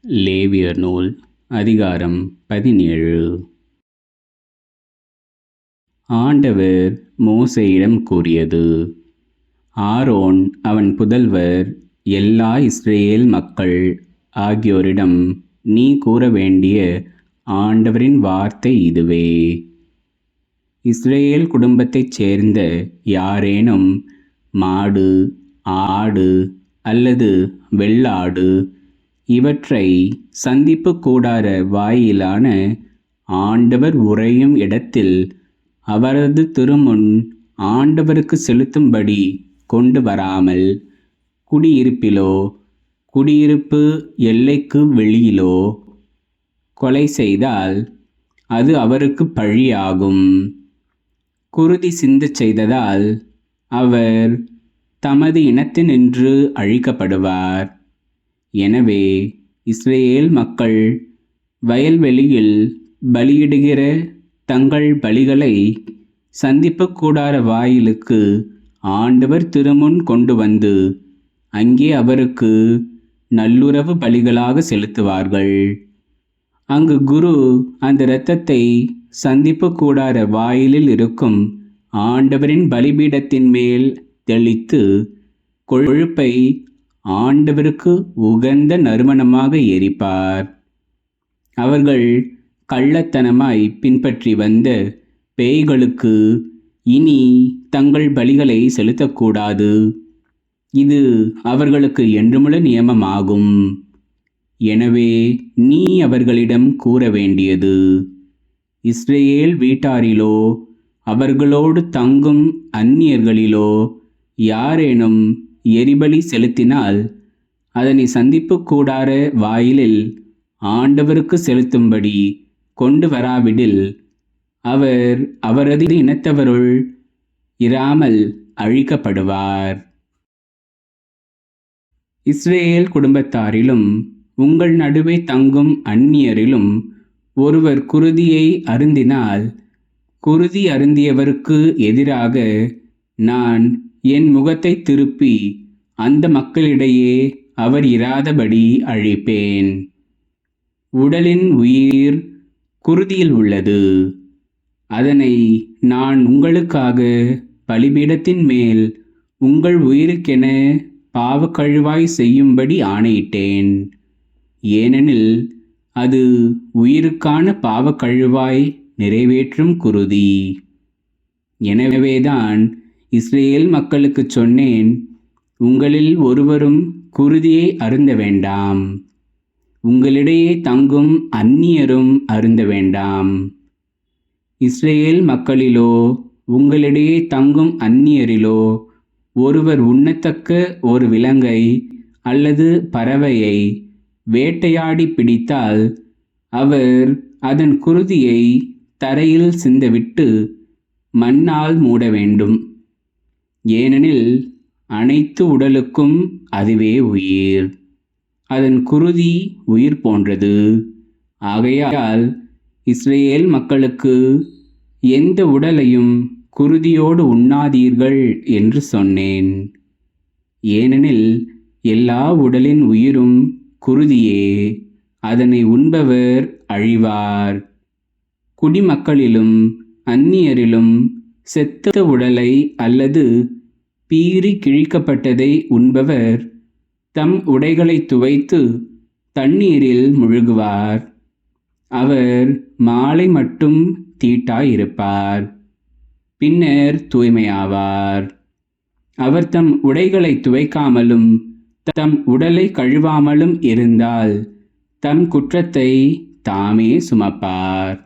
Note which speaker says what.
Speaker 1: லேவியர் நூல் அதிகாரம் 17. ஆண்டவர் மோசேயிடம் கூறியது: ஆரோன், அவன் புதல்வர், எல்லா இஸ்ரேல் மக்கள் ஆகியோரிடம் நீ கூற வேண்டிய ஆண்டவரின் வார்த்தை இதுவே: இஸ்ரேல் குடும்பத்தைச் சேர்ந்த யாரேனும் மாடு, ஆடு அல்லது வெள்ளாடு இவற்றை சந்திப்பு கூடார வாயிலான ஆண்டவர் உறையும் இடத்தில் அவரது திருமுன் ஆண்டவருக்கு செலுத்தும்படி கொண்டு வராமல் குடியிருப்பிலோ குடியிருப்பு எல்லைக்கு வெளியிலோ கொலை செய்தால் அது அவருக்கு பழியாகும். குருதி சிந்தச் செய்ததால் அவர் தமது இனத்தினின்று அழிக்கப்படுவார். எனவே இஸ்ரேல் மக்கள் வயல்வெளியில் பலியிடுகிற தங்கள் பலிகளை சந்திப்பு கூடார வாயிலுக்கு ஆண்டவர் திருமுன் கொண்டு வந்து அங்கே அவருக்கு நல்லுறவு பலிகளாக செலுத்துவார்கள். அங்கு குரு அந்த இரத்தத்தை சந்திப்பு கூடார வாயிலில் இருக்கும் ஆண்டவரின் பலிபீடத்தின் மேல் தெளித்து கொழுப்பை ஆண்டவருக்கு உகந்த நறுமணமாக எரிப்பார். அவர்கள் கள்ளத்தனமாய் பின்பற்றி வந்த பேய்களுக்கு இனி தங்கள் பலிகளை செலுத்தக்கூடாது. இது அவர்களுக்கு என்றுமுள்ள நியமமாகும். எனவே நீ அவர்களிடம் கூற வேண்டியது: இஸ்ரேல் வீட்டாரிலோ அவர்களோடு தங்கும் அந்நியர்களிலோ யாரேனும் எரிபலி செலுத்தினால் அதனை சந்திப்பு கூடார வாயிலில் ஆண்டவருக்கு செலுத்தும்படி கொண்டு வராவிடில் அவர் அவரது இனத்தவருள் இராமல் அழிக்கப்படுவார். இஸ்ரேல் குடும்பத்தாரிலும் உங்கள் நடுவே தங்கும் அந்நியரிலும் ஒருவர் குருதியை அருந்தினால், குருதி அருந்தியவருக்கு எதிராக நான் என் முகத்தை திருப்பி அந்த மக்களிடையே அவர் இராதபடி அழிப்பேன். உடலின் உயிர் குருதியில் உள்ளது. அதனை நான் உங்களுக்காக பலிபீடத்தின் மேல் உங்கள் உயிருக்கென பாவக்கழுவாய் செய்யும்படி ஆணையிட்டேன். ஏனெனில் அது உயிருக்கான பாவக்கழுவாய் நிறைவேற்றும் குருதி. எனவேதான் இஸ்ரேல் மக்களுக்கு சொன்னேன்: உங்களில் ஒருவரும் குருதியை அருந்த வேண்டாம், உங்களிடையே தங்கும் அந்நியரும் அருந்த வேண்டாம். இஸ்ரேல் மக்களிலோ உங்களிடையே தங்கும் அந்நியரிலோ ஒருவர் உண்ணத்தக்க ஒரு விலங்கை அல்லது பறவையை வேட்டையாடி பிடித்தால் அவர் அதன் குருதியை தரையில் சிந்தவிட்டு மண்ணால் மூட வேண்டும். ஏனெனில் அனைத்து உடலுக்கும் அதுவே உயிர். அதன் குருதி உயிர் போன்றது. ஆகையால் இஸ்ரேல் மக்களுக்கு எந்த உடலையும் குருதியோடு உண்ணாதீர்கள் என்று சொன்னேன். ஏனெனில் எல்லா உடலின் உயிரும் குருதியே. அதனை உண்பவர் அழிவார். குடிமக்களிலும் அந்நியரிலும் செத்த உடலை அல்லது பீறி கிழிக்கப்பட்டதை உண்பவர் தம் உடைகளை துவைத்து தண்ணீரில் முழுகுவார். அவர் மாலை மட்டும் தீட்டாயிருப்பார், பின்னர் தூய்மையாவார். அவர் தம் உடைகளை துவைக்காமலும் தம் உடலை கழுவாமலும் இருந்தால் தம் குற்றத்தை தாமே சுமப்பார்.